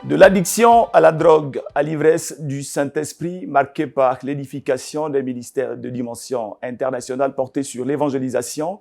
De l'addiction à la drogue, à l'ivresse du Saint-Esprit, marquée par l'édification des ministères de dimension internationale portés sur l'évangélisation,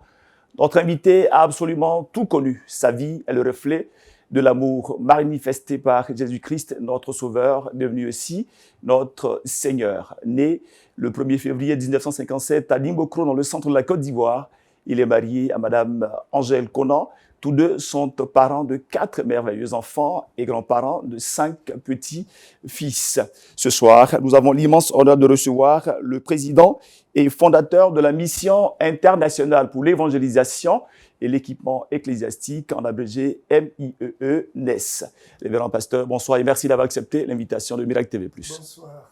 notre invité a absolument tout connu. Sa vie est le reflet de l'amour manifesté par Jésus-Christ, notre Sauveur, devenu aussi notre Seigneur. Né le 1er février 1957 à Dimbokro, dans le centre de la Côte d'Ivoire, il est marié à Madame Angèle Conan. Tous deux sont parents de 4 merveilleux enfants et grands-parents de 5 petits-fils. Ce soir, nous avons l'immense honneur de recevoir le président et fondateur de la Mission internationale pour l'évangélisation et l'équipement ecclésiastique, en abrégé MIEE, NES. Révérend pasteur, bonsoir et merci d'avoir accepté l'invitation de Miracle TV+. Bonsoir.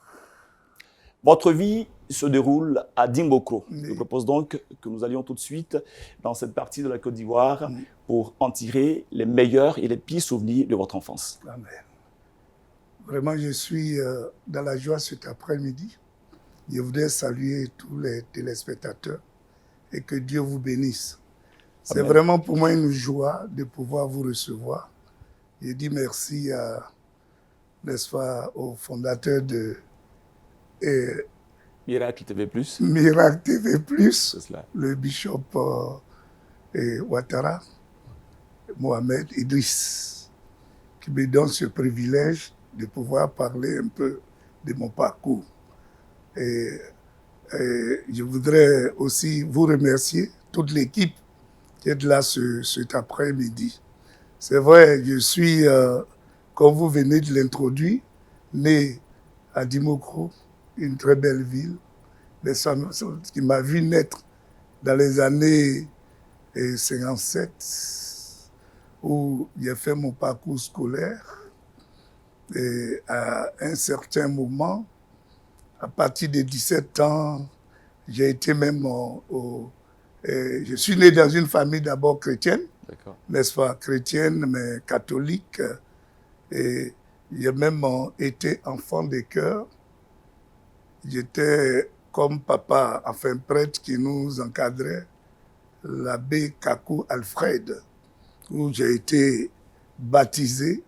Votre vie se déroule à Dimbokro. Oui. Je propose donc que nous allions tout de suite dans cette partie de la Côte d'Ivoire pour en tirer les meilleurs et les pires souvenirs de votre enfance. Amen. Vraiment, je suis dans la joie cet après-midi. Je voudrais saluer tous les téléspectateurs et que Dieu vous bénisse. C'est Amen. vraiment pour moi une joie de pouvoir vous recevoir. Je dis merci n'est-ce pas, au fondateur de Miracle TV+. Miracle TV+, C'est cela. le bishop Ouattara, Mohamed Idriss, qui me donne ce privilège de pouvoir parler un peu de mon parcours. Et je voudrais aussi vous remercier, toute l'équipe qui est là cet après-midi. C'est vrai, je suis, comme vous venez de l'introduire, né à Dimbokro, une très belle ville, qui m'a vu naître dans les années 57, où j'ai fait mon parcours scolaire. Et à un certain moment, à partir de 17 ans, j'ai été même je suis né dans une famille d'abord chrétienne, n'est-ce pas, chrétienne, mais catholique. Et j'ai même été enfant de cœur. J'étais comme papa, enfin prêtre qui nous encadrait, l'abbé Kakou Alfred, où j'ai été baptisé,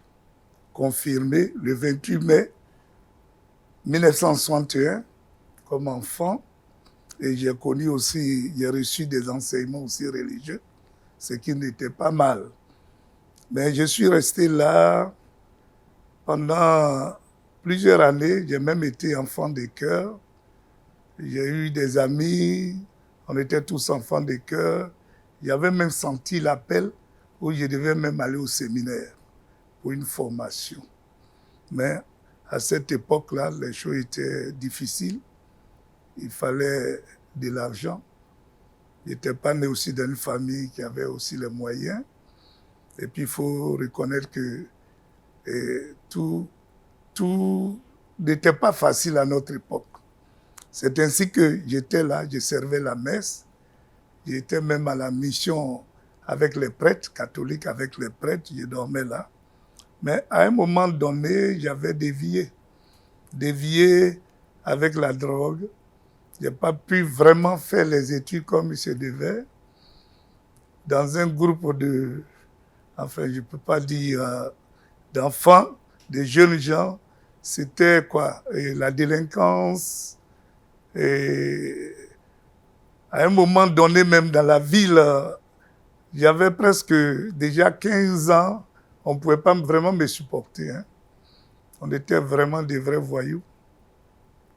confirmé le 28 mai 1961 comme enfant. Et j'ai connu aussi, j'ai reçu des enseignements aussi religieux, ce qui n'était pas mal. Mais je suis resté là pendant plusieurs années. J'ai même été enfant de cœur. J'ai eu des amis, on était tous enfants de cœur. J'avais même senti l'appel où je devais même aller au séminaire pour une formation. Mais à cette époque-là, les choses étaient difficiles. Il fallait de l'argent. Je n'étais pas né aussi dans une famille qui avait aussi les moyens. Et puis, il faut reconnaître que tout n'était pas facile à notre époque. C'est ainsi que j'étais là, je servais la messe. J'étais même à la mission avec les prêtres, catholiques avec les prêtres, je dormais là. Mais à un moment donné, j'avais dévié avec la drogue. Je n'ai pas pu vraiment faire les études comme il se devait. Dans un groupe de, enfin je ne peux pas dire d'enfants, de jeunes gens, c'était quoi? La délinquance. Et à un moment donné, même dans la ville, j'avais presque déjà 15 ans, on ne pouvait pas vraiment me supporter. Hein. On était vraiment des vrais voyous.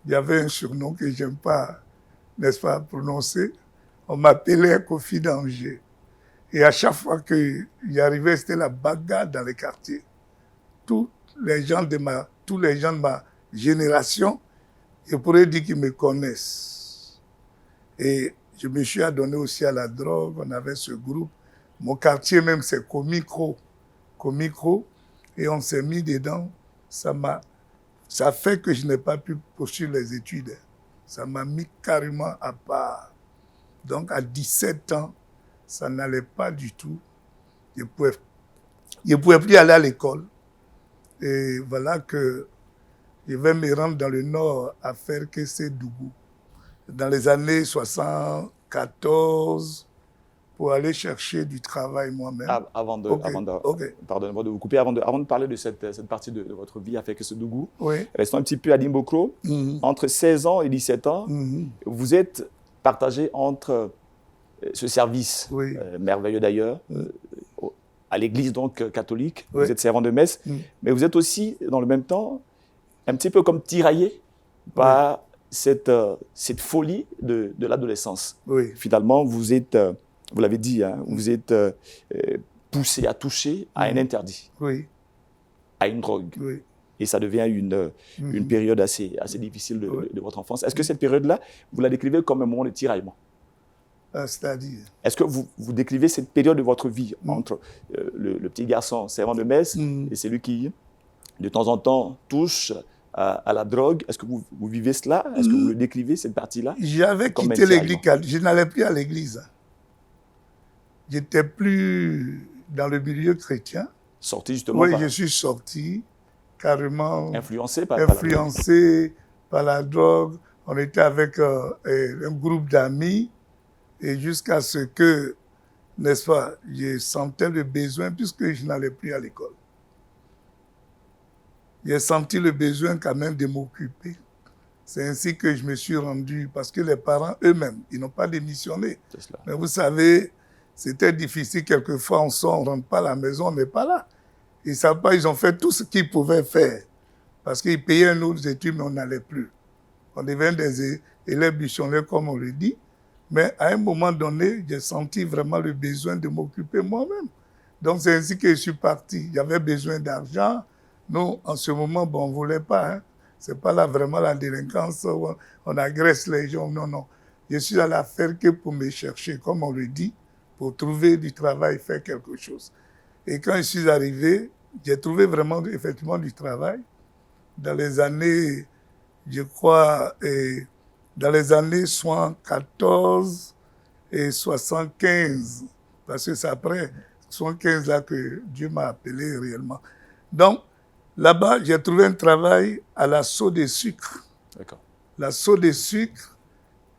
Il y avait un surnom que je n'aime pas, n'est-ce pas, prononcer. On m'appelait Kofi d'Angers. Et à chaque fois que j'y arrivais, c'était la bagarre dans les quartiers. Tous les gens de ma génération, je pourrais dire qu'ils me connaissent. Et je me suis adonné aussi à la drogue. On avait ce groupe. Mon quartier même, c'est Komikro. Et on s'est mis dedans. Ça fait que je n'ai pas pu poursuivre les études. Ça m'a mis carrément à part. Donc, à 17 ans, ça n'allait pas du tout. Je ne pouvais plus aller à l'école. Et voilà que je vais me rendre dans le nord à faire Kessé Dougou. Dans les années 74, pour aller chercher du travail moi-même. Pardonnez-moi de vous couper, avant de parler de cette partie de votre vie avec Sédougou, oui. Restons un petit peu à Dimbokro. Entre 16 ans et 17 ans, vous êtes partagé entre ce service, merveilleux d'ailleurs, à l'église donc catholique, vous êtes servant de messe, mais vous êtes aussi, dans le même temps, un petit peu comme tiraillé par cette folie de l'adolescence. Finalement, vous êtes, vous l'avez dit, hein, vous êtes poussé à toucher à un interdit, à une drogue. Et ça devient une période assez difficile de votre enfance. Est-ce que cette période-là, vous la décrivez comme un moment de tiraillement? C'est-à-dire? Est-ce que vous décrivez cette période de votre vie entre le petit garçon servant de messe et celui qui, de temps en temps, touche à la drogue? Est-ce que vous vivez cela? Est-ce que vous le décrivez, cette partie-là? J'avais quitté l'église, je n'allais plus à l'église. J'étais plus dans le milieu chrétien. Sorti justement Oui, je suis sorti, carrément influencé par la drogue. On était avec un groupe d'amis et jusqu'à ce que, n'est-ce pas, je sentais le besoin, puisque je n'allais plus à l'école. J'ai senti le besoin quand même de m'occuper. C'est ainsi que je me suis rendu, parce que les parents eux-mêmes, ils n'ont pas démissionné. Mais vous savez, c'était difficile quelquefois, on sort, on ne rentre pas à la maison, on n'est pas là. Ils ne savent pas, ils ont fait tout ce qu'ils pouvaient faire. Parce qu'ils payaient nos études, mais on n'allait plus. On devait des élèves bichonnés, comme on le dit. Mais à un moment donné, j'ai senti vraiment le besoin de m'occuper moi-même. Donc c'est ainsi que je suis parti. J'avais besoin d'argent. Nous, en ce moment, bon, on ne voulait pas. Hein. Ce n'est pas là vraiment la délinquance, on agresse les gens. Non, non. Je suis allé faire que pour me chercher, comme on le dit, pour trouver du travail, faire quelque chose. Et quand je suis arrivé, j'ai trouvé vraiment, effectivement, du travail. Dans les années, je crois, dans les années 74 et 75, parce que c'est après 75 là que Dieu m'a appelé réellement. Donc, là-bas, j'ai trouvé un travail à la Seau de Sucre. D'accord. La Seau de Sucre,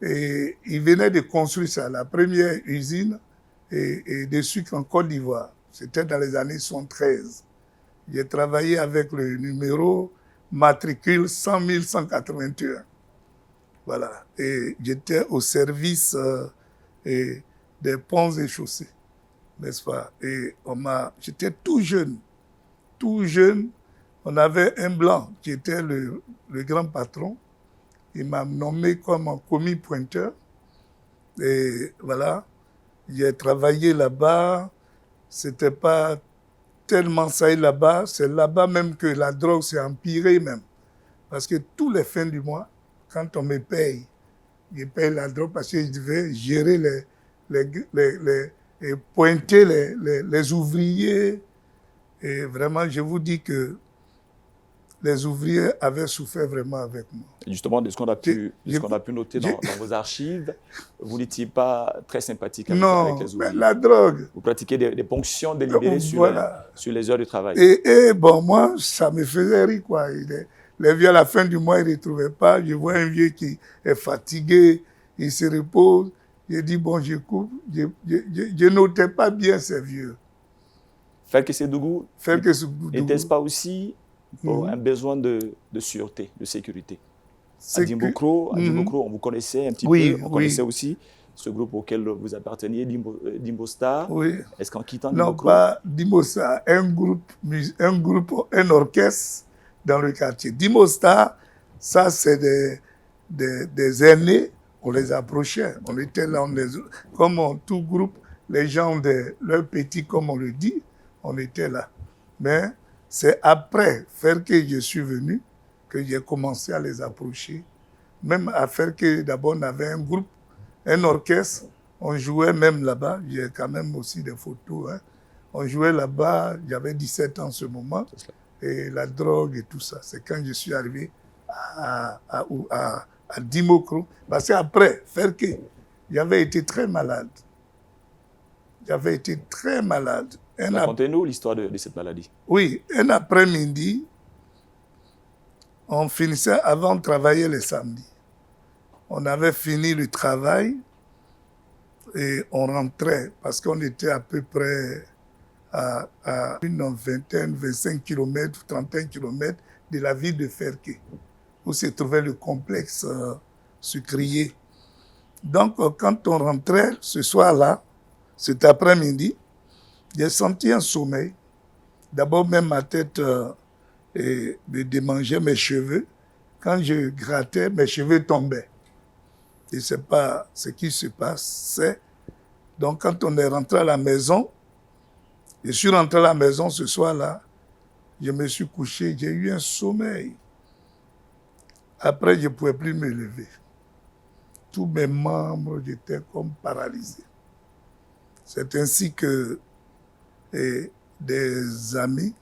et ils venaient de construire ça, la première usine de sucre en Côte d'Ivoire. C'était dans les années 73. J'ai travaillé avec le numéro matricule 100 181. Voilà. Et j'étais au service des ponts et chaussées, n'est-ce pas? Et j'étais tout jeune. On avait un blanc qui était le grand patron. Il m'a nommé comme un commis pointeur. Et voilà, j'ai travaillé là-bas. C'était pas tellement ça là-bas. C'est là-bas même que la drogue s'est empirée même. Parce que tous les fins du mois, quand on me paye, je paye la drogue parce que je devais gérer et pointer les ouvriers. Et vraiment, je vous dis que les ouvriers avaient souffert vraiment avec moi. Et justement, de ce qu'on a pu noter dans vos archives, vous n'étiez pas très sympathique avec les ouvriers. Non, la drogue. Vous pratiquiez des ponctions délibérées sur les heures de travail. Et bon, moi, ça me faisait rire, quoi. Les vieux, à la fin du mois, ils ne les trouvaient pas. Je vois un vieux qui est fatigué, il se repose. Je dis, bon, je coupe. Je notais pas bien ces vieux. Felke Sédougou, était-ce pas aussi un besoin de sûreté, de sécurité? À Dimbokro, on vous connaissait un petit peu, on connaissait aussi ce groupe auquel vous apparteniez, Dimbo Star. Oui. Est-ce qu'en quittant Dimbokro... Non, pas Dimbo Star, un orchestre dans le quartier. Dimbo Star, ça c'est des aînés, on les approchait, on était là, comme tout groupe, les gens leurs petits, comme on le dit, on était là. Mais c'est après faire que je suis venu que j'ai commencé à les approcher. Même à faire que d'abord on avait un groupe, un orchestre, on jouait même là-bas. J'ai quand même aussi des photos. Hein. On jouait là-bas, j'avais 17 ans en ce moment. Et la drogue et tout ça, c'est quand je suis arrivé à Dimbokro. Parce qu'après, faire que j'avais été très malade. Racontez-nous l'histoire de cette maladie. Oui, un après-midi, on finissait, avant de travailler les samedis. On avait fini le travail et on rentrait, parce qu'on était à peu près à une vingtaine, 25 km, 31 km de la ville de Ferké, où se trouvait le complexe sucrier. Donc, quand on rentrait ce soir-là, cet après-midi, j'ai senti un sommeil. D'abord, même ma tête me démangeait, mes cheveux. Quand je grattais, mes cheveux tombaient. Je ne sais pas ce qui se passe. Donc, quand on est rentré à la maison, je suis rentré à la maison ce soir-là, je me suis couché, j'ai eu un sommeil. Après, je ne pouvais plus me lever. Tous mes membres étaient comme paralysés. C'est ainsi que des amis,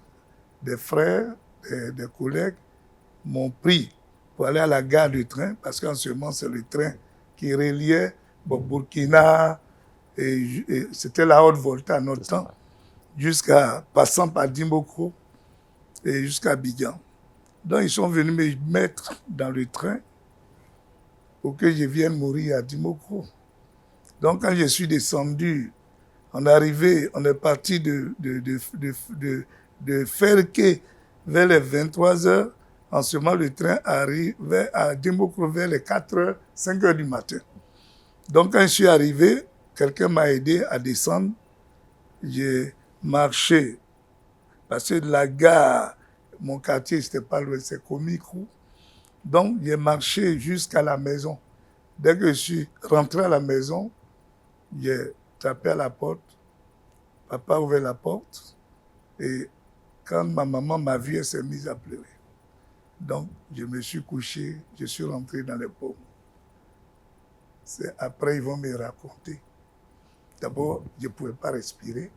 des frères, des collègues m'ont pris pour aller à la gare du train, parce qu'en ce moment, c'est le train qui reliait Burkina, et c'était la haute volta à notre temps, jusqu'à passant par Dimokro et jusqu'à Abidjan. Donc, ils sont venus me mettre dans le train pour que je vienne mourir à Dimokro. Donc, quand je suis descendu, on est parti de Ferké vers les 23 heures. En ce moment, le train arrivait à Dimokro vers les 4 heures, 5 heures du matin. Donc, quand je suis arrivé, quelqu'un m'a aidé à descendre. J'ai marché, parce que de la gare, mon quartier, c'était pas loin, c'est Komikou. Donc, j'ai marché jusqu'à la maison. Dès que je suis rentré à la maison, j'ai tapé à la porte. Papa a ouvert la porte. Et quand ma maman m'a vu, elle s'est mise à pleurer. Donc, je me suis couché, je suis rentré dans les pommes. Après, ils vont me raconter. D'abord, je ne pouvais pas respirer.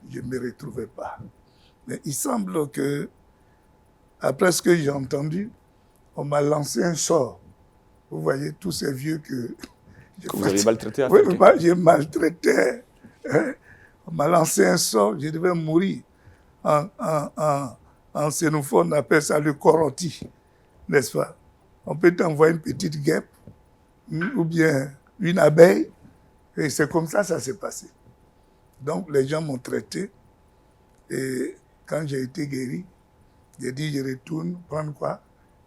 Je ne me retrouvais pas. Mais il semble que, après ce que j'ai entendu, on m'a lancé un sort. Vous voyez, tous ces vieux que vous avez maltraité à oui, Ferké. moi, j'ai maltraité. On m'a lancé un sort, je devais mourir. En xénophone, on appelle ça le coroti, n'est-ce pas? On peut t'envoyer une petite guêpe ou bien une abeille, et c'est comme ça s'est passé. Donc, les gens m'ont traité, et quand j'ai été guéri, j'ai dit, je retourne prendre quoi?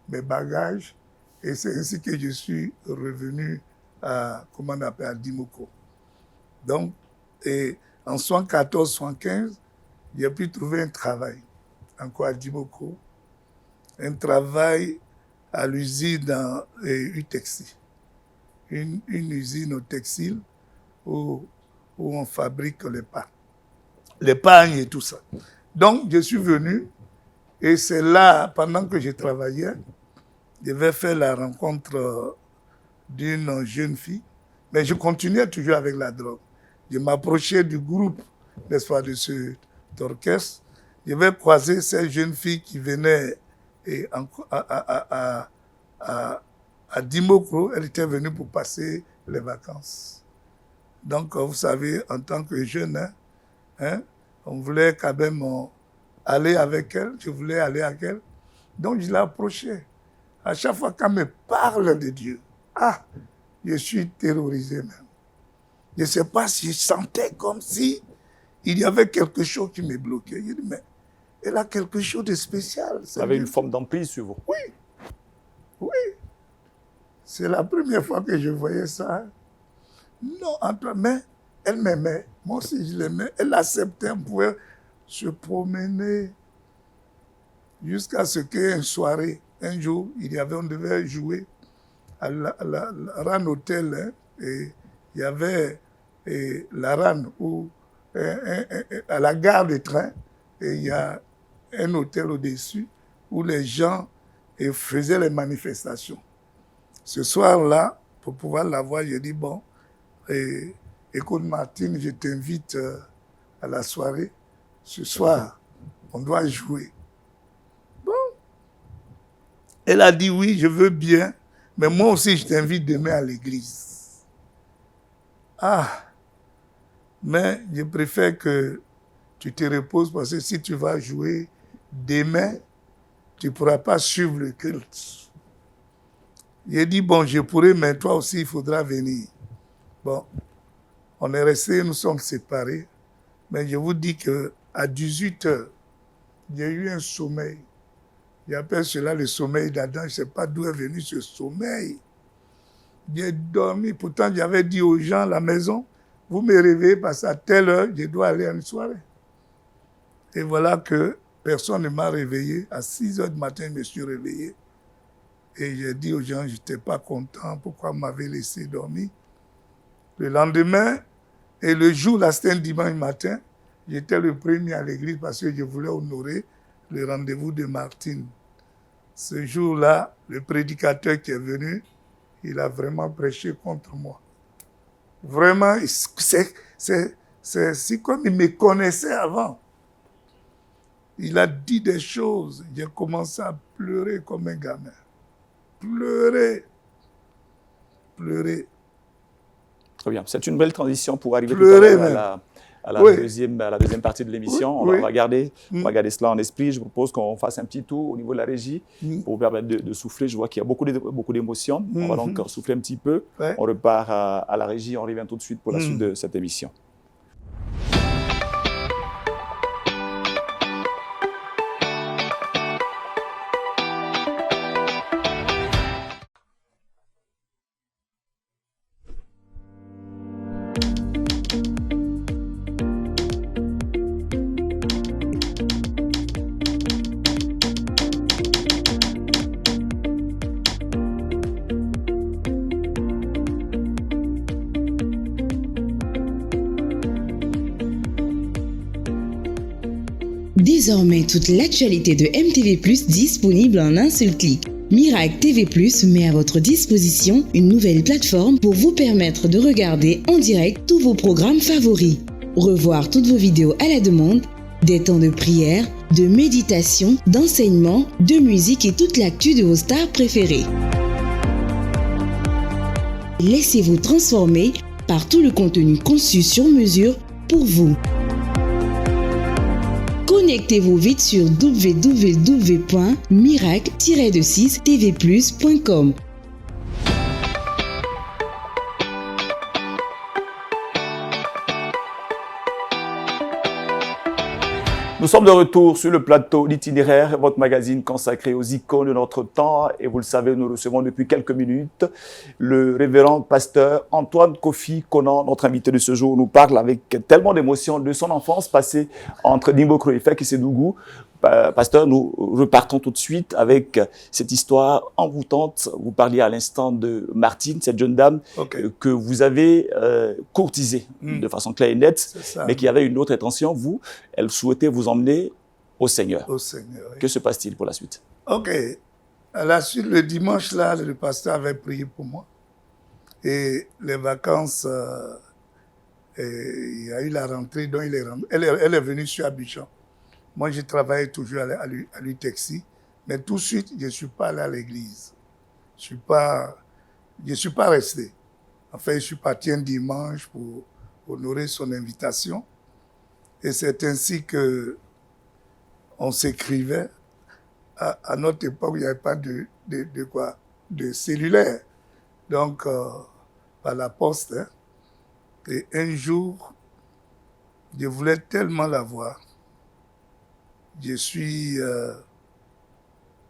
Mes bagages, et c'est ainsi que je suis revenu à, comment on appelle, à Dimokro. Donc, et en 74-75, j'ai pu trouver un travail, encore à Dimokro, un travail à l'usine Utexi, une usine au textile où on fabrique les pagnes et tout ça. Donc, je suis venu, et c'est là, pendant que je travaillais, je vais faire la rencontre d'une jeune fille, mais je continuais toujours avec la drogue. Je m'approchais du groupe, n'est-ce pas, de cet orchestre. Je vais croiser cette jeune fille qui venait à Dimokro. Elle était venue pour passer les vacances. Donc, vous savez, en tant que jeune, on voulait quand même aller avec elle. Je voulais aller avec elle. Donc, je l'ai approchée. À chaque fois qu'elle me parle de Dieu, je suis terrorisé même. Je ne sais pas si je sentais comme si il y avait quelque chose qui me bloquait. Je dis, mais elle a quelque chose de spécial. Vous avez une forme d'emprise sur vous. Oui, oui. C'est la première fois que je voyais ça. Non, mais elle m'aimait. Moi aussi, je l'aimais. Elle l'acceptait. On pouvait se promener jusqu'à ce qu'une soirée, un jour, on devait jouer à la RAN Hotel. Et il y avait la RAN à la gare de train. Et il y a un hôtel au-dessus où les gens faisaient les manifestations. Ce soir-là, pour pouvoir la voir, j'ai dit, bon, écoute Martine, je t'invite à la soirée. Ce soir, on doit jouer. Bon. Elle a dit, oui, je veux bien, mais moi aussi, je t'invite demain à l'église. Mais je préfère que tu te reposes parce que si tu vas jouer demain, tu ne pourras pas suivre le culte. J'ai dit, bon, je pourrais, mais toi aussi, il faudra venir. Bon, On est restés, nous sommes séparés. Mais je vous dis qu'à 18 h, il y a eu un sommeil. J'appelle cela le sommeil d'Adam. Je ne sais pas d'où est venu ce sommeil. J'ai dormi. Pourtant, j'avais dit aux gens à la maison, vous me réveillez parce qu'à telle heure, je dois aller à une soirée. Et voilà que personne ne m'a réveillé. À 6 h du matin, je me suis réveillé. Et j'ai dit aux gens, je n'étais pas content. Pourquoi vous m'avez laissé dormir? Le lendemain, et le jour, là, c'était un dimanche matin, j'étais le premier à l'église parce que je voulais honorer le rendez-vous de Martine. Ce jour-là, le prédicateur qui est venu, il a vraiment prêché contre moi. Vraiment, c'est comme il me connaissait avant. Il a dit des choses. J'ai commencé à pleurer comme un gamin. Pleurer. Très bien. C'est une belle transition pour arriver à la deuxième partie de l'émission. On va garder cela en esprit. Je vous propose qu'on fasse un petit tour au niveau de la régie pour vous permettre de souffler. Je vois qu'il y a beaucoup d'émotions. On va donc souffler un petit peu. Ouais. On repart à la régie. On revient tout de suite pour la suite de cette émission. Désormais, toute l'actualité de MTV+, disponible en un seul clic. Miracle TV+, met à votre disposition une nouvelle plateforme pour vous permettre de regarder en direct tous vos programmes favoris. Revoir toutes vos vidéos à la demande, des temps de prière, de méditation, d'enseignement, de musique et toute l'actu de vos stars préférées. Laissez-vous transformer par tout le contenu conçu sur mesure pour vous. Connectez-vous vite sur www.miracle-tvplus.com. Nous sommes de retour sur le plateau d'Itinéraire, votre magazine consacré aux icônes de notre temps. Et vous le savez, nous recevons depuis quelques minutes le révérend pasteur Antoine Kofi Konan, notre invité de ce jour, nous parle avec tellement d'émotion de son enfance passée entre Dimbokro et Sédougou. Pasteur, nous repartons tout de suite avec cette histoire envoûtante. Vous parliez à l'instant de Martine, cette jeune dame que vous avez courtisée de façon claire et nette, mais qui avait une autre intention. Vous, elle souhaitait vous emmener au Seigneur. Au Seigneur, oui. Que se passe-t-il pour la suite? Ok. À la suite, le dimanche, là, le pasteur avait prié pour moi. Et les vacances, il y a eu la rentrée, donc elle est venue sur Abidjan. Moi, je travaillais toujours à l'UTEXI, mais tout de suite, je ne suis pas allé à l'église. Je ne suis pas resté. En fait, je suis parti un dimanche pour honorer son invitation. Et c'est ainsi qu'on s'écrivait. À notre époque, il n'y avait pas de cellulaire. Donc, par la poste. Hein. Et un jour, je voulais tellement la voir. Je suis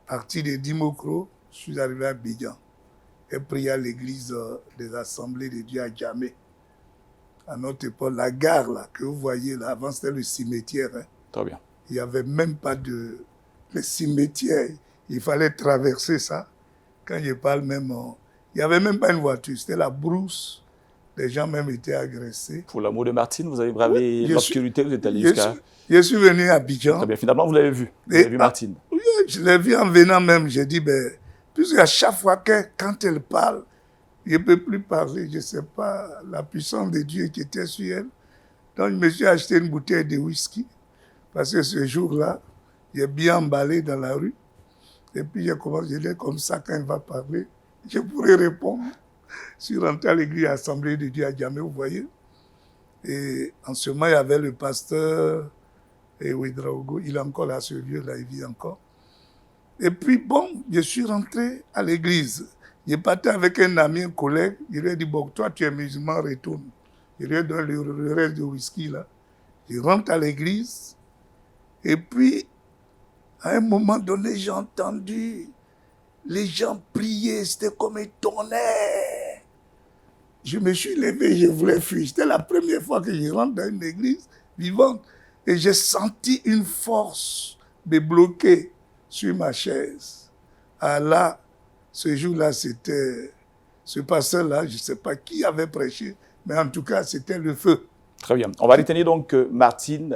parti de Dimokro, je suis arrivé à Abidjan et prié à l'église des Assemblées de Dieu à Djamé. À notre époque, la gare là, que vous voyez là, avant c'était le cimetière. Hein. Très bien. Il n'y avait même pas de cimetière. Il fallait traverser ça. Quand je parle même, il n'y avait même pas une voiture, c'était la brousse. Les gens même étaient agressés. Pour l'amour de Martine, vous avez bravé l'obscurité, vous êtes allé jusqu'à... Je suis venu à Abidjan. Très bien, finalement, vous l'avez vu. Vous avez vu Martine. Oui, je l'ai vu en venant même. J'ai dit, puisqu'à chaque fois quand elle parle, je ne peux plus parler. Je ne sais pas la puissance de Dieu qui était sur elle. Donc, je me suis acheté une bouteille de whisky. Parce que ce jour-là, j'ai bien emballé dans la rue. Et puis, j'ai commencé à dire comme ça, quand elle va parler, je pourrais répondre. Je suis rentré à l'église Assemblée de Dieu à Djamé, vous voyez. Et en ce moment, il y avait le pasteur... Et Ouedraogo, il est encore là, ce vieux-là, il vit encore. Et puis, bon, je suis rentré à l'église. Je partais avec un ami, un collègue. Il lui a dit, bon, toi, tu es musulman, retourne. Je lui donne le reste de whisky là. Je rentre à l'église. Et puis, à un moment donné, j'ai entendu les gens prier. C'était comme un tonnerre. Je me suis levé, je voulais fuir. C'était la première fois que je rentre dans une église vivante. Et j'ai senti une force me bloquer sur ma chaise. Ah là, ce jour-là, c'était ce pasteur-là, je ne sais pas qui avait prêché, mais en tout cas, c'était le feu. Très bien. On va retenir donc que Martine,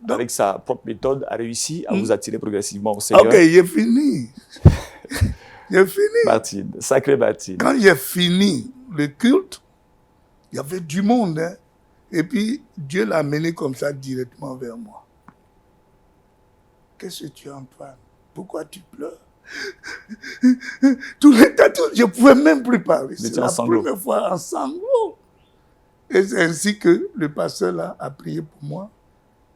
avec sa propre méthode, a réussi à vous attirer progressivement au Seigneur. Ok, j'ai fini. J'ai fini. Martine, sacrée Martine. Quand j'ai fini le culte, il y avait du monde. Hein? Et puis, Dieu l'a amené comme ça directement vers moi. Qu'est-ce que tu es, Antoine? Pourquoi tu pleures? Tout le temps, je ne pouvais même plus parler. C'est la première fois en sanglots. Et c'est ainsi que le pasteur là a prié pour moi.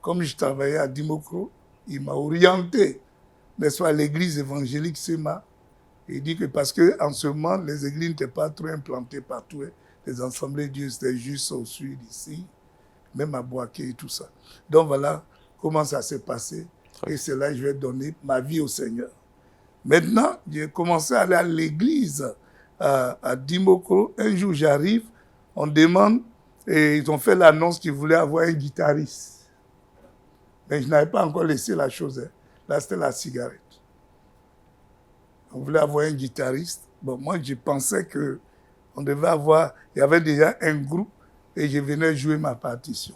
Comme je travaillais à Dimokro, il m'a orienté, n'est-ce pas, à l'église évangélique Sema. Il dit que parce qu'en ce moment, les églises n'étaient pas trop implantées partout. Hein. Les assemblées de Dieu, c'était juste au sud ici, même à Boaké et tout ça. Donc voilà comment ça s'est passé. Et c'est là que je vais donner ma vie au Seigneur. Maintenant, j'ai commencé à aller à l'église à Dimokro. Un jour, j'arrive, on demande, et ils ont fait l'annonce qu'ils voulaient avoir un guitariste. Mais je n'avais pas encore laissé la chose. Hein. Là, c'était la cigarette. On voulait avoir un guitariste. Bon, moi, je pensais qu'on devait avoir... Il y avait déjà un groupe et je venais jouer ma partition.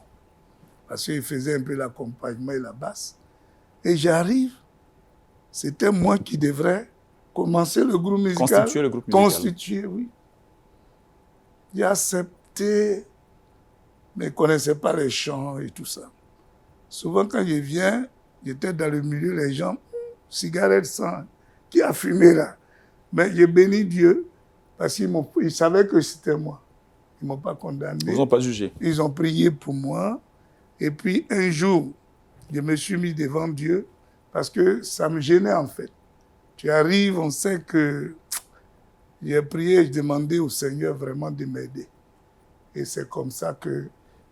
Parce qu'il faisait un peu l'accompagnement et la basse. Et j'arrive, c'était moi qui devrais commencer le groupe musical. Constituer le groupe musical. Constituer, oui. J'ai accepté, mais je ne connaissais pas les chants et tout ça. Souvent, quand je viens, j'étais dans le milieu, les gens, cigarette sans, qui a fumé là. Mais j'ai béni Dieu, parce qu'ils savaient que c'était moi. Ils ne m'ont pas condamné. Ils ne vous ont pas jugé. Ils ont prié pour moi. Et puis, un jour, je me suis mis devant Dieu parce que ça me gênait en fait. Tu arrives, on sait que j'ai prié, je demandais au Seigneur vraiment de m'aider. Et c'est comme ça que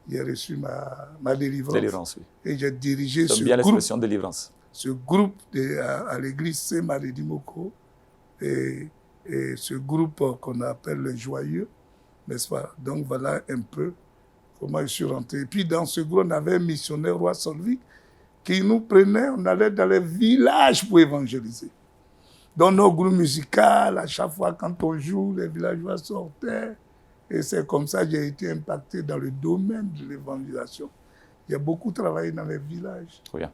j'ai reçu ma délivrance. Délivrance, oui. Et j'ai dirigé ce bien groupe. l'expression délivrance. Ce groupe à l'église Sema de Dimokro. Et ce groupe qu'on appelle le Joyeux, n'est-ce pas? Donc voilà un peu comment je suis rentré. Et puis dans ce groupe, on avait un missionnaire, Roi Solvic, qui nous prenait, on allait dans les villages pour évangéliser. Dans nos groupes musicaux, à chaque fois quand on joue, les villageois sortaient. Et c'est comme ça que j'ai été impacté dans le domaine de l'évangélisation. J'ai beaucoup travaillé dans les villages. Très bien.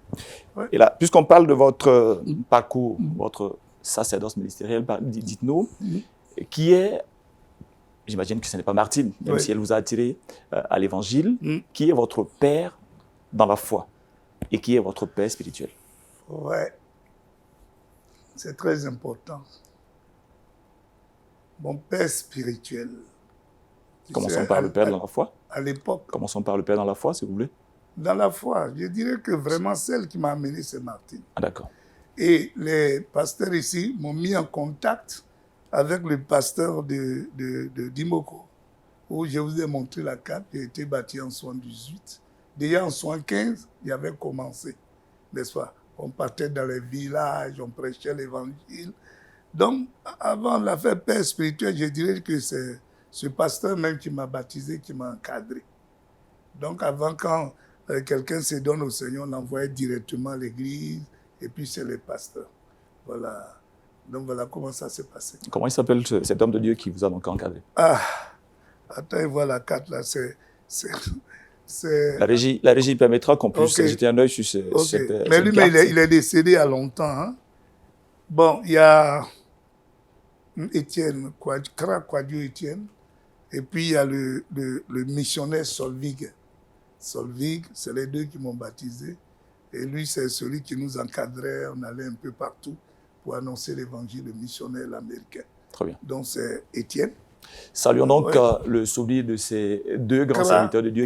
Ouais. Et là, puisqu'on parle de votre parcours, votre sacerdoce ministériel, dites-nous, qui est, j'imagine que ce n'est pas Martine, même si elle vous a attiré à l'évangile, qui est votre père dans la foi et qui est votre père spirituel? Ouais, c'est très important. Mon père spirituel. Commençons par le père dans la foi. À l'époque. Commençons par le père dans la foi, si vous voulez. Dans la foi, je dirais que vraiment celle qui m'a amené, c'est Martine. Ah, d'accord. Et les pasteurs ici m'ont mis en contact avec le pasteur de Dimokro, où je vous ai montré la carte. J'ai été bâti en 78. Déjà en 75, il avait commencé, n'est-ce pas? On partait dans les villages, on prêchait l'évangile. Donc, avant l'affaire père spirituel, je dirais que c'est ce pasteur même qui m'a baptisé, qui m'a encadré. Donc, avant, quand quelqu'un se donne au Seigneur, on l'envoyait directement à l'église, et puis c'est le pasteur. Voilà. Donc, voilà comment ça s'est passé. Comment il s'appelle cet homme de Dieu qui vous a donc encadré? Ah, attends, voilà la carte là, La régie permettra qu'on puisse jeter un œil sur cette mais lui, carte. il est décédé il y a longtemps. Hein? Bon, il y a Étienne, Kwadio Étienne, et puis il y a le missionnaire Solvig. Solvig, c'est les deux qui m'ont baptisé. Et lui, c'est celui qui nous encadrait. On allait un peu partout pour annoncer l'évangile, le missionnaire américain. Très bien. Donc, c'est Étienne. Saluons donc le souvenir de ces deux grands serviteurs de Dieu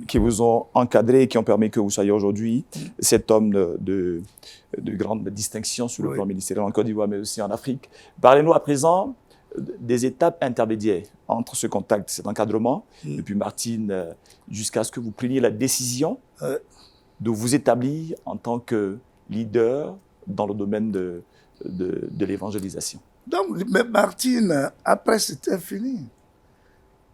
qui vous ont encadré et qui ont permis que vous soyez aujourd'hui cet homme de grande distinction sur le plan ministériel en Côte d'Ivoire, mais aussi en Afrique. Parlez-nous à présent des étapes intermédiaires entre ce contact, cet encadrement, et puis Martine, jusqu'à ce que vous preniez la décision de vous établir en tant que leader dans le domaine de l'évangélisation. Donc, mais Martine, après, c'était fini.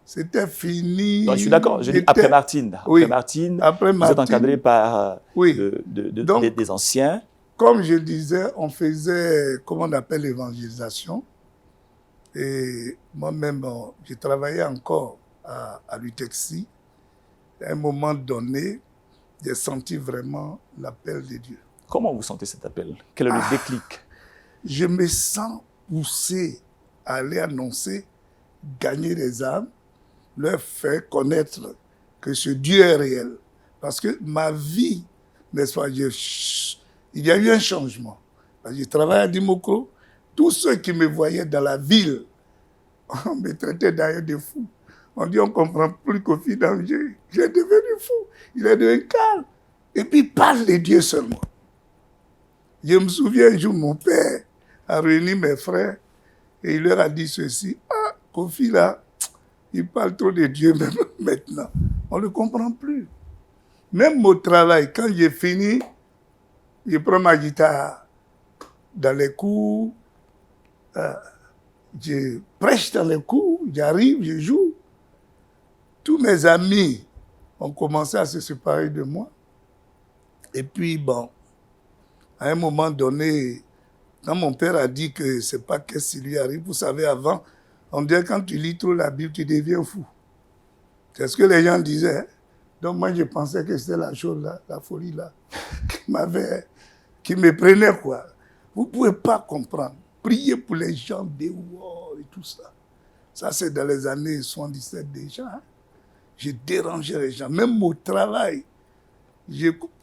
C'était fini. Non, je suis d'accord. Je dis après Martine. Oui, Martine, après vous êtes encadré par oui. Donc, des anciens. Comme je disais, on faisait, comment on appelle, l'évangélisation. Et moi-même, j'ai travaillé encore à l'UTEXI. À un moment donné, j'ai senti vraiment l'appel de Dieu. Comment vous sentez cet appel? Quel est le déclic? Je me sens poussé à aller annoncer, gagner des âmes, leur faire connaître que ce Dieu est réel. Parce que ma vie, n'est-ce pas, il y a eu un changement. Je travaille à Dimoko. Tous ceux qui me voyaient dans la ville, on me traitait d'ailleurs de fou. On dit, on ne comprend plus Kofi Danger. Il est devenu fou. Il est devenu calme. Et puis, il parle de Dieu seulement. Je me souviens un jour, mon père a réuni mes frères et il leur a dit ceci. Ah, Kofi là, il parle trop de Dieu même maintenant. On ne le comprend plus. Même au travail, quand j'ai fini, je prends ma guitare dans les cours, je prêche dans les cours, j'arrive, je joue. Tous mes amis ont commencé à se séparer de moi. Et puis, bon, à un moment donné, quand mon père a dit que c'est pas qu'est-ce qui lui arrive, vous savez, avant, on disait quand tu lis trop la Bible, tu deviens fou. C'est ce que les gens disaient. Hein? Donc moi, je pensais que c'était la chose là, la folie là, qui me prenait quoi. Vous ne pouvez pas comprendre. Prier pour les gens dehors et tout ça. Ça, c'est dans les années 77 déjà. Hein? J'ai dérangé les gens, même au travail.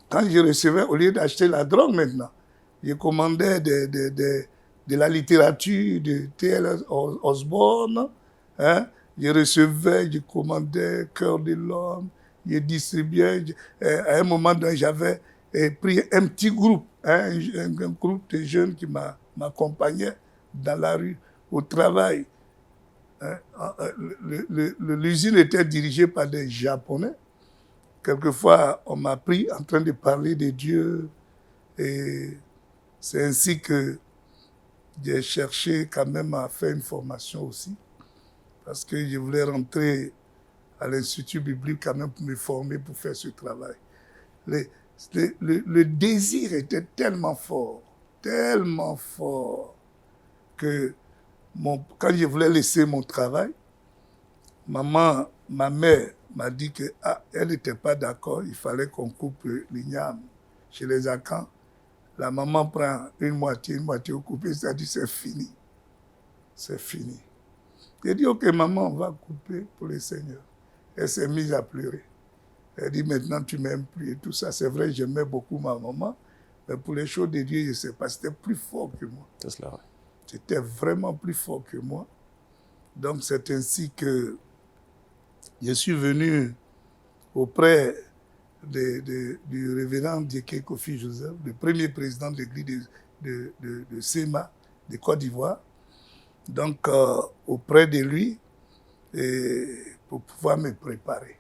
Quand je recevais, au lieu d'acheter la drogue maintenant, je commandais de la littérature de T.L. Osborne. Hein? Je recevais, je commandais Cœur de l'homme, je distribuais. À un moment donné, j'avais pris un petit groupe, hein, un groupe de jeunes qui m'accompagnaient dans la rue, au travail. Hein? L'usine était dirigée par des Japonais. Quelquefois, on m'a pris en train de parler de Dieu. Et c'est ainsi que j'ai cherché quand même à faire une formation aussi. Parce que je voulais rentrer à l'Institut biblique quand même pour me former pour faire ce travail. Le désir était tellement fort que quand je voulais laisser mon travail, ma mère m'a dit qu'elle n'était pas d'accord, il fallait qu'on coupe l'igname. Chez les Akans, la maman prend une moitié au coupé, c'est-à-dire c'est fini. C'est fini. J'ai dit, ok maman, on va couper pour le Seigneur. Elle s'est mise à pleurer. Elle dit, maintenant tu m'aimes plus et tout ça. C'est vrai, j'aimais beaucoup ma maman, mais pour les choses de Dieu, je ne sais pas, c'était plus fort que moi. C'est cela, ouais. C'était vraiment plus fort que moi. Donc c'est ainsi que je suis venu auprès du révérend Diéké Kofi Joseph, le premier président de l'église de Sema, de Côte d'Ivoire. Donc, auprès de lui, pour pouvoir me préparer.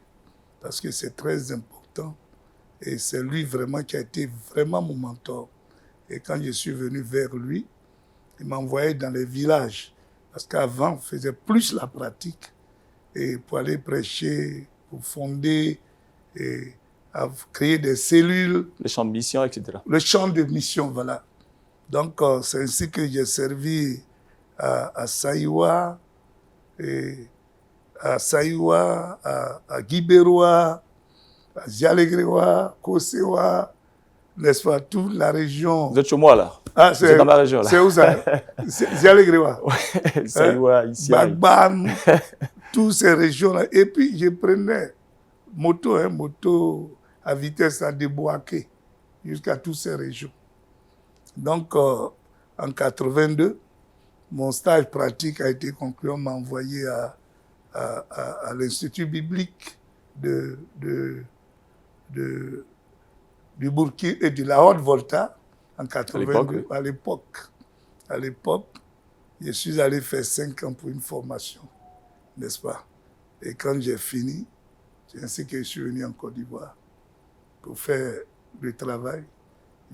Parce que c'est très important. Et c'est lui vraiment qui a été vraiment mon mentor. Et quand je suis venu vers lui, il m'envoyait dans les villages. Parce qu'avant, on faisait plus la pratique. Et pour aller prêcher, pour fonder, et à créer des cellules. Les champs de mission, etc. Le champ de mission, voilà. Donc, c'est ainsi que j'ai servi à Saïwa, à Guibéroa, à Zialegrewa, Kosewa, n'est-ce pas, toute la région. Vous êtes chez moi, là. Ah, vous êtes dans ma région, là. C'est où ça? Zialegrewa. Ouais, Saïwa, ici. Bagban, toutes ces régions-là. Et puis, je prenais moto à vitesse à déboîter jusqu'à toutes ces régions. Donc, en 82, mon stage pratique a été conclu. On m'a envoyé à l'Institut biblique du Burkina et de la Haute-Volta en 82, à l'époque. Je suis allé faire 5 ans pour une formation, n'est-ce pas? Et quand j'ai fini, c'est ainsi que je suis venu en Côte d'Ivoire pour faire le travail.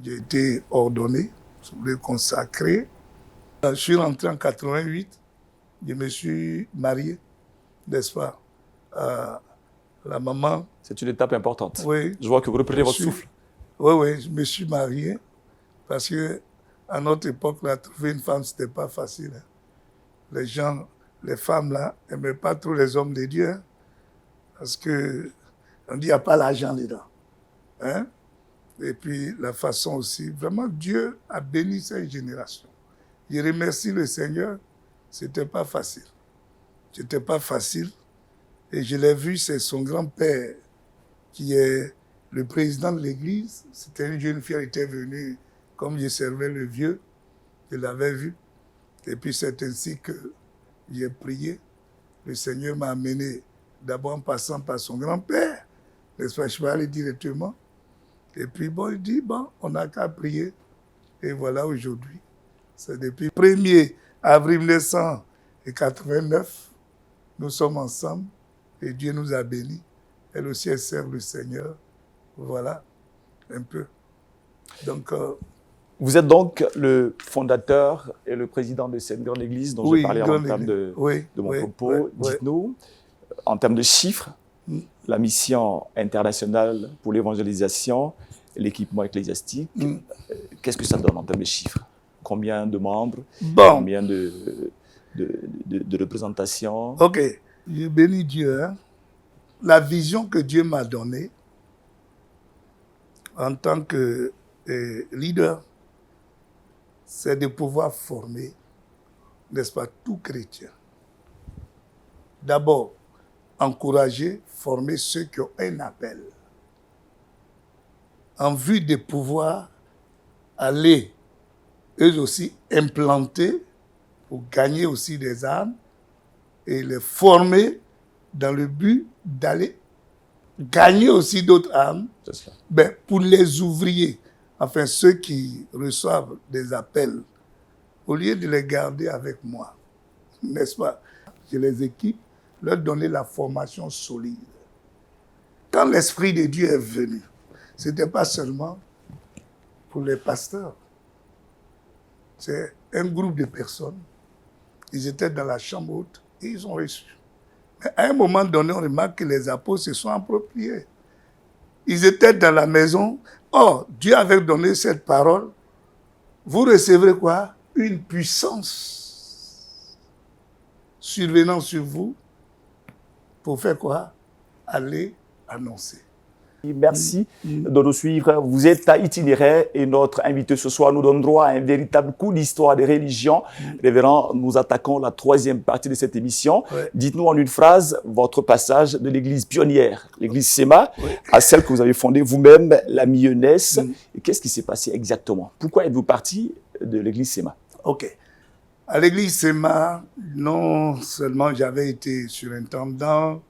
J'ai été ordonné, je voulais consacrer. Je suis rentré en 88, je me suis marié, n'est-ce pas? La maman. C'est une étape importante. Oui. Je vois que vous reprenez votre souffle. Oui, je me suis marié parce qu'à notre époque, là, trouver une femme, ce n'était pas facile. Hein. Les gens, les femmes, là, n'aimaient pas trop les hommes de Dieu. Hein, parce qu'on dit qu'il n'y a pas l'argent dedans. Hein? Et puis, la façon aussi, vraiment, Dieu a béni cette génération. Je remercie le Seigneur. Ce n'était pas facile. Ce n'était pas facile. Et je l'ai vu, c'est son grand-père qui est le président de l'église. C'était une jeune fille qui était venue, comme je servais le vieux, je l'avais vu. Et puis c'est ainsi que j'ai prié. Le Seigneur m'a amené d'abord en passant par son grand-père. N'est-ce pas, je vais aller directement. Et puis bon, il dit, bon, on n'a qu'à prier. Et voilà aujourd'hui. C'est depuis le 1er avril 1989, nous sommes ensemble et Dieu nous a bénis. Elle aussi, elle sert le Seigneur. Voilà, un peu. Donc, vous êtes donc le fondateur et le président de cette grande église dont j'ai parlé en termes de mon propos. Dites-nous, en termes de chiffres, la mission internationale pour l'évangélisation et l'équipement ecclésiastique, qu'est-ce que ça donne en termes de chiffres? Combien de membres? Combien de représentations? Ok, je bénis Dieu. Hein. La vision que Dieu m'a donnée en tant que leader, c'est de pouvoir former, n'est-ce pas, tout chrétien. D'abord, encourager, former ceux qui ont un appel, en vue de pouvoir aller, eux aussi, implanter pour gagner aussi des âmes et les former dans le but d'aller gagner aussi d'autres âmes, ben, pour les ouvriers, enfin ceux qui reçoivent des appels, au lieu de les garder avec moi, n'est-ce pas? Je les équipe, leur donner la formation solide. Quand l'Esprit de Dieu est venu, ce n'était pas seulement pour les pasteurs. C'est un groupe de personnes. Ils étaient dans la chambre haute et ils ont reçu. Mais à un moment donné, on remarque que les apôtres se sont appropriés. Ils étaient dans la maison. Oh, Dieu avait donné cette parole. Vous recevrez quoi? Une puissance survenant sur vous pour faire quoi? Aller annoncer. Merci de nous suivre. Vous êtes à Itinéraire et notre invité ce soir nous donne droit à un véritable coup d'histoire des religions. Révérend, nous attaquons la 3e partie de cette émission. Dites-nous en une phrase votre passage de l'église pionnière, l'église SEMA, à celle que vous avez fondée vous-même, la Millonnaise. Et qu'est-ce qui s'est passé exactement? Pourquoi êtes-vous parti de l'église SEMA? Ok. À l'église SEMA, non seulement j'avais été surintendant,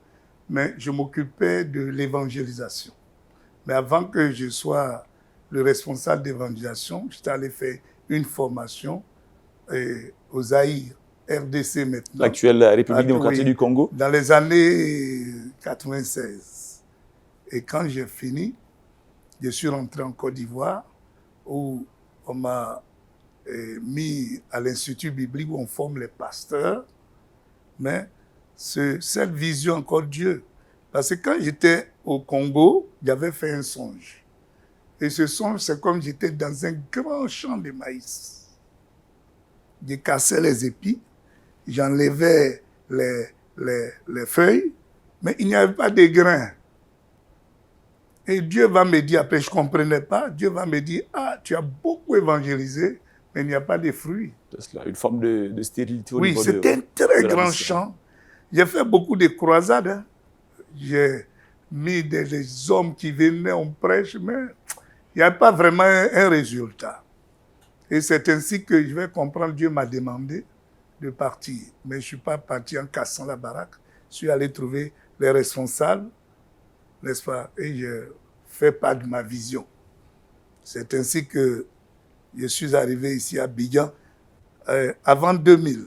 mais je m'occupais de l'évangélisation. Mais avant que je sois le responsable d'évangélisation, j'étais allé faire une formation au Zaïre, RDC maintenant. L'actuelle République démocratique du Congo. Dans les années 96. Et quand j'ai fini, je suis rentré en Côte d'Ivoire où on m'a mis à l'Institut biblique où on forme les pasteurs. Mais cette vision encore Dieu. Parce que quand j'étais au Congo, j'avais fait un songe. Et ce songe, c'est comme j'étais dans un grand champ de maïs. Je cassais les épis, j'enlevais les feuilles, mais il n'y avait pas de grains. Et Dieu va me dire, après je ne comprenais pas, Dieu va me dire, ah, tu as beaucoup évangélisé, mais il n'y a pas de fruits. C'est une forme de stérilité au niveau de... Oui, c'était un très grand champ. J'ai fait beaucoup de croisades. Hein. J'ai mis des hommes qui venaient, on prêche, mais il n'y a pas vraiment un résultat. Et c'est ainsi que je vais comprendre, Dieu m'a demandé de partir. Mais je ne suis pas parti en cassant la baraque. Je suis allé trouver les responsables, n'est-ce pas? Et je fais part de ma vision. C'est ainsi que je suis arrivé ici à Abidjan avant 2000,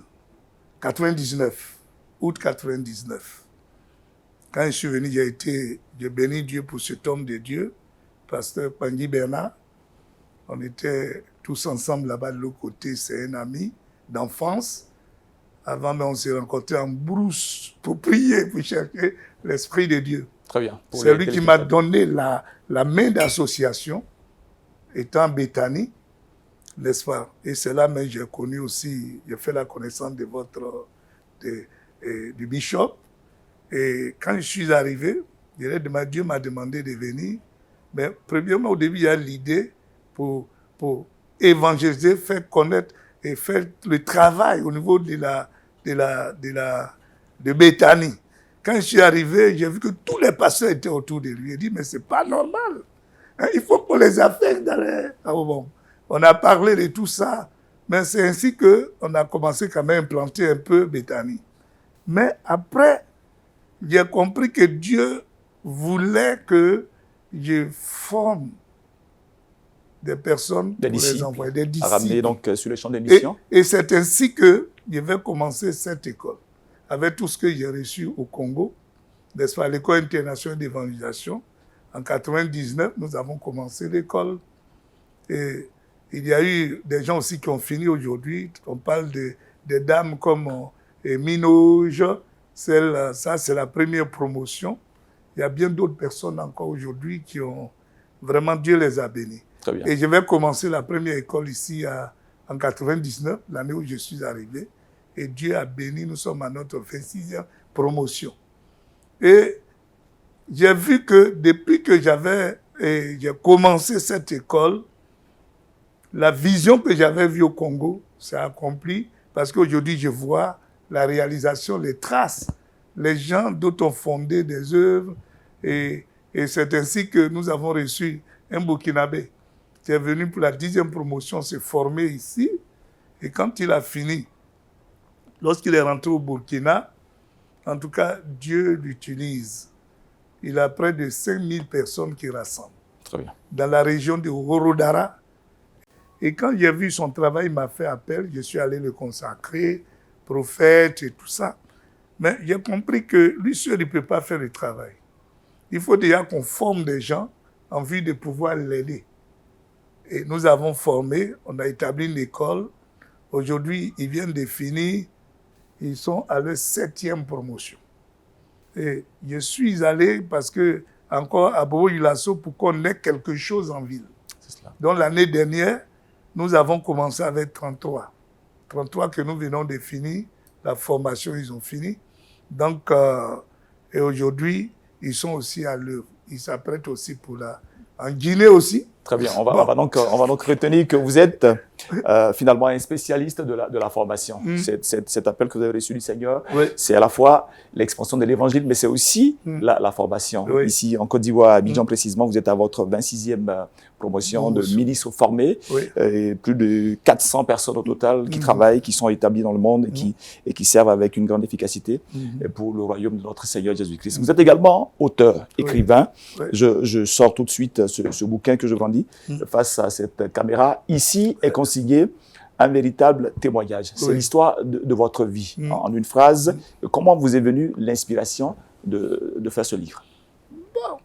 99, août 99. Quand je suis venu, j'ai béni Dieu pour cet homme de Dieu, pasteur Pangui Bernard. On était tous ensemble là-bas de l'autre côté, c'est un ami d'enfance. Avant, mais on s'est rencontrés en brousse pour prier, pour chercher l'Esprit de Dieu. Très bien. C'est lui qui m'a donné la main d'association, étant en Béthanie, n'est-ce pas? Et c'est là que j'ai connu aussi, j'ai fait la connaissance de du bishop. Et quand je suis arrivé, Dieu m'a demandé de venir. Mais premièrement, au début, il y a l'idée pour évangéliser, faire connaître et faire le travail au niveau de Béthanie. Quand je suis arrivé, j'ai vu que tous les pasteurs étaient autour de lui. J'ai dit, mais c'est pas normal. Hein, il faut qu'on les affecte dans les... Ah, bon. On a parlé de tout ça, mais c'est ainsi qu'on a commencé quand même à implanter un peu Béthanie. Mais après, j'ai compris que Dieu voulait que je forme des personnes des pour disciples, les envoyer, des disciples. À ramener donc sur les champs des missions. Et c'est ainsi que je vais commencer cette école. Avec tout ce que j'ai reçu au Congo, n'est-ce pas, l'école internationale d'évangélisation. En 1999, nous avons commencé l'école. Et il y a eu des gens aussi qui ont fini aujourd'hui. On parle des dames comme Minoge. Ça, c'est la première promotion. Il y a bien d'autres personnes encore aujourd'hui qui ont... Vraiment, Dieu les a bénis. Très bien. Et je vais commencer la première école ici en 1999, l'année où je suis arrivé. Et Dieu a béni, nous sommes à notre 26e promotion. Et j'ai vu que depuis que j'ai commencé cette école, la vision que j'avais vue au Congo s'est accomplie parce qu'aujourd'hui, je vois la réalisation, les traces. Les gens d'autres ont fondé des œuvres et c'est ainsi que nous avons reçu un Burkinabé qui est venu pour la 10e promotion se former ici. Et quand il a fini, lorsqu'il est rentré au Burkina, en tout cas, Dieu l'utilise. Il a près de 5000 personnes qui rassemblent. Très bien. Dans la région de Horodara. Et quand j'ai vu son travail, il m'a fait appel. Je suis allé le consacrer, prophète et tout ça. Mais j'ai compris que lui seul, il ne peut pas faire le travail. Il faut déjà qu'on forme des gens en vue de pouvoir l'aider. Et nous avons formé, on a établi une école. Aujourd'hui, ils viennent de finir. Ils sont à leur 7e promotion. Et je suis allé parce que, encore à Bobo-Dioulasso, pour qu'on ait quelque chose en ville. C'est cela. Donc l'année dernière, nous avons commencé avec 33. 33 que nous venons de finir. La formation, ils ont fini. Donc, et aujourd'hui, ils sont aussi à l'œuvre. Ils s'apprêtent aussi pour en Guinée aussi. Très bien. On va donc retenir que vous êtes finalement un spécialiste de la formation. Cet appel que vous avez reçu du Seigneur, Oui. c'est à la fois l'expansion de l'évangile, mais c'est aussi la formation. Oui. Ici, en Côte d'Ivoire, à Abidjan précisément, vous êtes à votre 26e promotion de ministres formés. Oui. Et plus de 400 personnes au total qui travaillent, qui sont établies dans le monde et qui servent avec une grande efficacité pour le royaume de notre Seigneur Jésus-Christ. Vous êtes également auteur, écrivain. Oui. Je sors tout de suite ce bouquin que je brandis face à cette caméra. Ici est consigné un véritable témoignage. C'est l'histoire de votre vie. En une phrase, comment vous est venue l'inspiration de faire ce livre? Bon,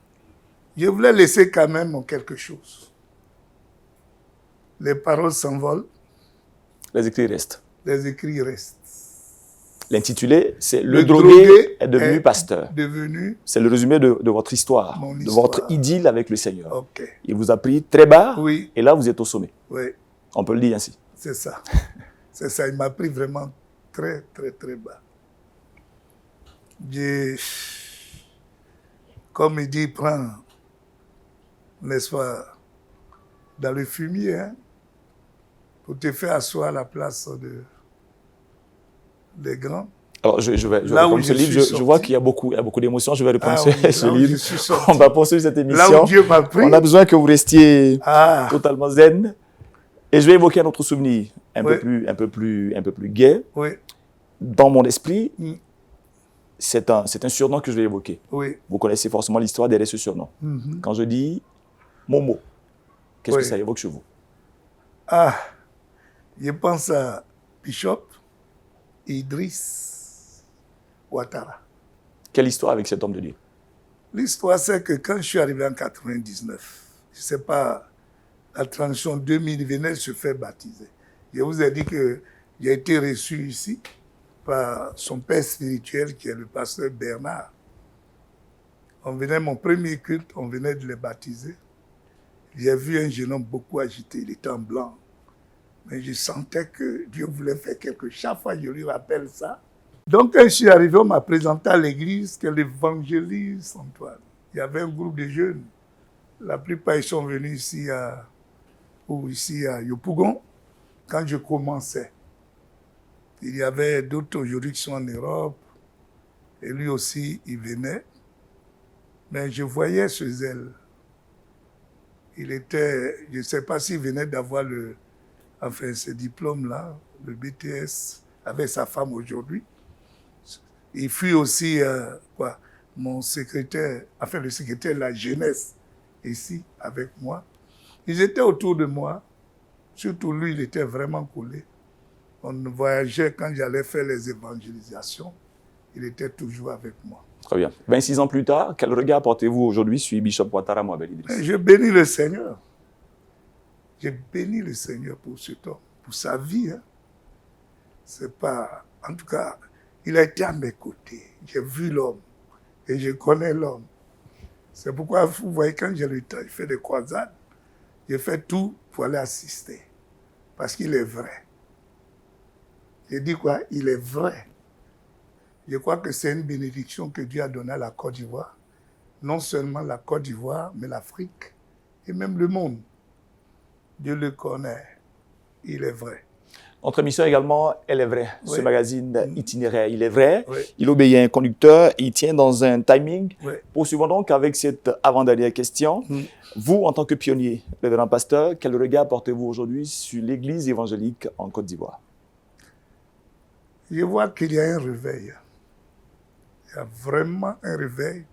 je voulais laisser quand même quelque chose. Les paroles s'envolent, Les écrits restent. les écrits restent. L'intitulé, c'est « Le Le drogué est devenu pasteur ». Devenu. C'est le résumé de votre histoire, Mon de histoire. votre idylle avec le Seigneur. Ok. Il vous a pris très bas Oui. et là, vous êtes au sommet. Oui, On peut le dire ainsi. c'est ça. C'est ça. Il m'a pris vraiment très, très, très bas. Comme il dit, prend, n'est-ce pas, dans le fumier, hein, pour te faire asseoir à la place des grands. Alors, je vais Là où reprendre ce je livre. suis Je vois sorti. qu'il y a beaucoup d'émotions. Je vais reprendre Ah oui, ce là où livre. je suis sorti. On va poursuivre cette émission. Là où Dieu m'a pris. On a besoin que vous restiez Ah, totalement zen. Et je vais évoquer un autre souvenir, un Oui. peu plus gai. oui, Dans mon esprit, Mm. c'est un surnom que je vais évoquer. oui. Vous connaissez forcément l'histoire derrière ce surnom. Mhm. Quand je dis Momo, qu'est-ce Oui. que ça évoque chez vous? Ah, je pense à Bishop Idriss Ouattara. Quelle histoire avec cet homme de Dieu? L'histoire, c'est que quand je suis arrivé en 99, je ne sais pas, la transition 2000, il venait de se faire baptiser. Je vous ai dit que j'ai été reçu ici par son père spirituel qui est le pasteur Bernard. On venait, mon premier culte, on venait de les baptiser. J'ai vu un jeune homme beaucoup agité, il était en blanc. Mais je sentais que Dieu voulait faire quelque chose. Chaque fois, je lui rappelle ça. Donc, quand je suis arrivé, on m'a présenté à l'église que l'évangéliste Antoine. Il y avait un groupe de jeunes. La plupart, ils sont venus ici à Yopougon, quand je commençais. Il y avait d'autres aujourd'hui qui sont en Europe. Et lui aussi, il venait. Mais je voyais ce zèle. Il était, je ne sais pas s'il venait d'avoir ce diplôme-là, le BTS, avec sa femme aujourd'hui. Il fut aussi, mon secrétaire, le secrétaire de la jeunesse, ici, avec moi. Ils étaient autour de moi. Surtout lui, il était vraiment collé. On voyageait quand j'allais faire les évangélisations. Il était toujours avec moi. Très bien. 26 ans plus tard, quel regard portez-vous aujourd'hui sur Bishop Ouattara Mohamed Idriss? Je bénis le Seigneur. Je bénis le Seigneur pour cet homme, pour sa vie. Hein. C'est pas... En tout cas, il a été à mes côtés. J'ai vu l'homme et je connais l'homme. C'est pourquoi, vous voyez, quand j'ai le temps, je fais des croisades. Je fais tout pour aller assister. Parce qu'il est vrai. Je dis quoi? Il est vrai. Je crois que c'est une bénédiction que Dieu a donnée à la Côte d'Ivoire. Non seulement la Côte d'Ivoire, mais l'Afrique et même le monde. Dieu le connaît. Il est vrai. Notre émission également, elle est vraie. Oui. Ce magazine itinéraire, il est vrai. Oui. Il obéit à un conducteur. Il tient dans un timing. Oui. Poursuivons donc avec cette avant-dernière question. Vous, en tant que pionnier, révérend pasteur, quel regard portez-vous aujourd'hui sur l'Église évangélique en Côte d'Ivoire? Je vois qu'il y a un réveil. Il y a vraiment un réveil.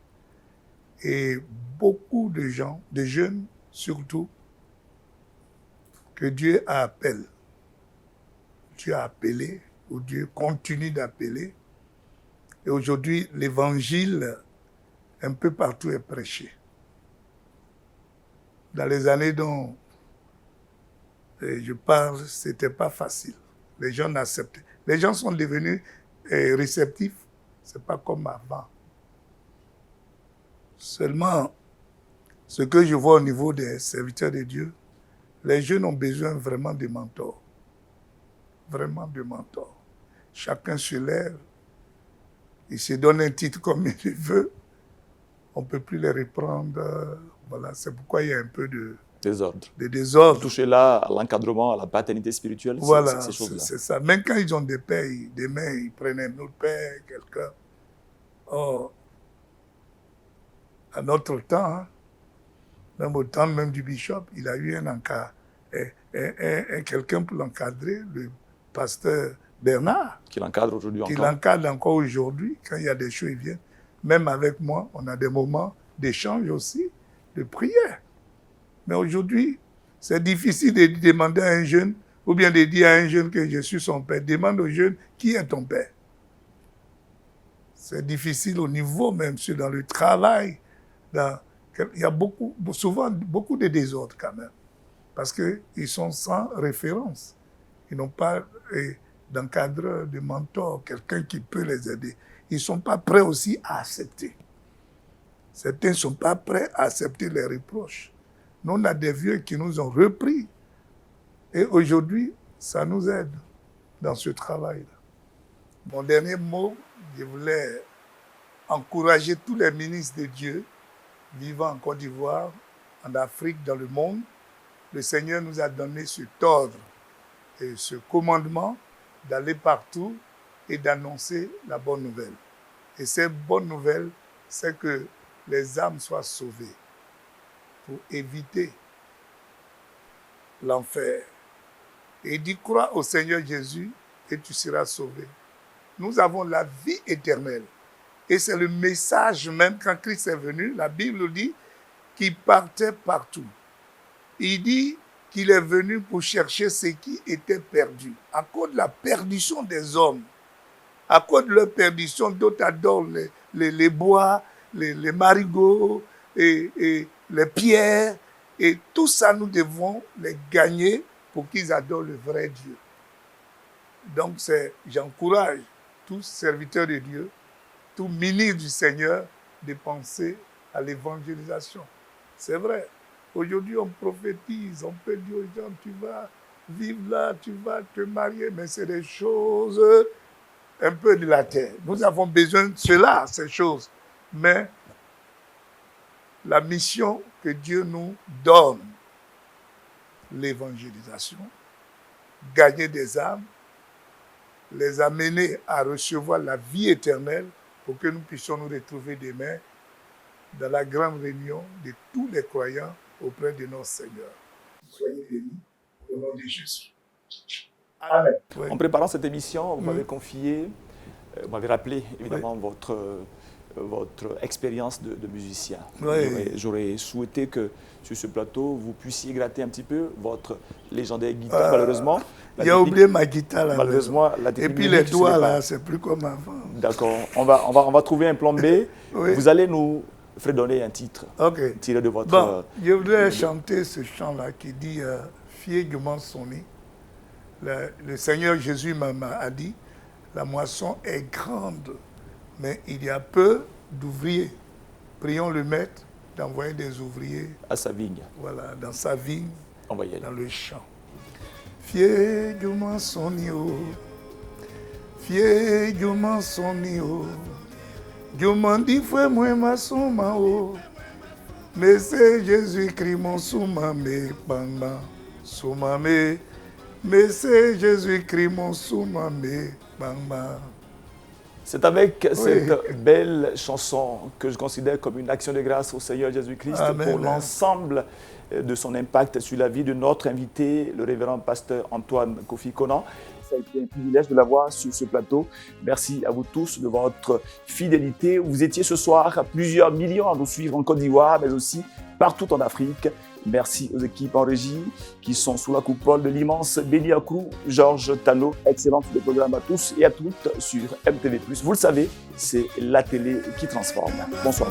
Et beaucoup de gens, de jeunes surtout, que Dieu appelle. Dieu a appelé, ou Dieu continue d'appeler. Et aujourd'hui, l'évangile, un peu partout, est prêché. Dans les années dont je parle, ce n'était pas facile. Les gens n'acceptaient. Les gens sont devenus réceptifs. Ce n'est pas comme avant. Seulement, ce que je vois au niveau des serviteurs de Dieu, les jeunes ont besoin vraiment de mentors. Vraiment de mentors. Chacun se lève, il se donne un titre comme il veut. On ne peut plus les reprendre. Voilà, c'est pourquoi il y a un peu de désordre. Toucher là à l'encadrement, à la paternité spirituelle, voilà, ces choses-là. C'est ça. Même quand ils ont des pères, demain, ils prennent un autre père, quelqu'un. Or, à notre temps, hein, même au temps même du bishop, il a eu quelqu'un pour l'encadrer, le pasteur Bernard. Qui l'encadre aujourd'hui encore. Qui l'encadre encore aujourd'hui, quand il y a des choses, ils viennent. Même avec moi, on a des moments d'échange aussi, de prière. Mais aujourd'hui, c'est difficile de demander à un jeune, ou bien de dire à un jeune que je suis son père. Demande au jeune, qui est ton père? C'est difficile au niveau même, dans le travail. Il y a souvent beaucoup de désordre quand même. Parce qu'ils sont sans référence. Ils n'ont pas d'encadreur, de mentor, quelqu'un qui peut les aider. Ils ne sont pas prêts aussi à accepter. Certains ne sont pas prêts à accepter les reproches. Nous, on a des vieux qui nous ont repris. Et aujourd'hui, ça nous aide dans ce travail-là. Mon dernier mot, je voulais encourager tous les ministres de Dieu vivant en Côte d'Ivoire, en Afrique, dans le monde. Le Seigneur nous a donné cet ordre et ce commandement d'aller partout et d'annoncer la bonne nouvelle. Et cette bonne nouvelle, c'est que les âmes soient sauvées pour éviter l'enfer. Et il dit, crois au Seigneur Jésus et tu seras sauvé. Nous avons la vie éternelle. Et c'est le message même quand Christ est venu, la Bible dit, qu'il partait partout. Il dit, qu'il est venu pour chercher ce qui était perdu. À cause de la perdition des hommes, à cause de leur perdition, d'autres adorent les bois, les marigots et les pierres. Et tout ça, nous devons les gagner pour qu'ils adorent le vrai Dieu. Donc, j'encourage tous serviteurs de Dieu, tous ministres du Seigneur, de penser à l'évangélisation. C'est vrai. Aujourd'hui, on prophétise, on peut dire aux gens, tu vas vivre là, tu vas te marier, mais c'est des choses un peu de la terre. Nous avons besoin de cela, ces choses. Mais la mission que Dieu nous donne, l'évangélisation, gagner des âmes, les amener à recevoir la vie éternelle pour que nous puissions nous retrouver demain dans la grande réunion de tous les croyants auprès de notre Seigneur. Soyez bénis au nom de Jésus. Amen. En préparant cette émission, vous m'avez confié, vous m'avez rappelé évidemment votre expérience de musicien. J'aurais souhaité que sur ce plateau, vous puissiez gratter un petit peu votre légendaire guitare. Malheureusement, j'ai oublié ma guitare là. Malheureusement, la et puis les doigts là, c'est plus comme avant. D'accord. On va trouver un plan B. Vous allez nous fredonner un titre tiré de votre... Bon, je voudrais chanter ce chant-là qui dit Fier du mensonnier. Le Seigneur Jésus m'a dit, la moisson est grande, mais il y a peu d'ouvriers. Prions le Maître d'envoyer des ouvriers à sa vigne. Voilà, dans sa vigne, dans le champ. Fier du mensonnier, fier du mensonnier. Dieu m'a dit, frère, moi, ma souma, mais c'est Jésus-Christ, mon souma, mais bang, souma, mais c'est Jésus-Christ, mon souma, mais bang. C'est avec cette belle chanson que je considère comme une action de grâce au Seigneur Jésus-Christ pour l'ensemble de son impact sur la vie de notre invité, le révérend pasteur Antoine Kofi Conan. Ça a été un privilège de l'avoir sur ce plateau. Merci à vous tous de votre fidélité. Vous étiez ce soir plusieurs millions à nous suivre en Côte d'Ivoire, mais aussi partout en Afrique. Merci aux équipes en régie qui sont sous la coupole de l'immense Béni Akrou, Georges Tano. Excellent le programme à tous et à toutes sur MTV+. Vous le savez, c'est la télé qui transforme. Bonsoir.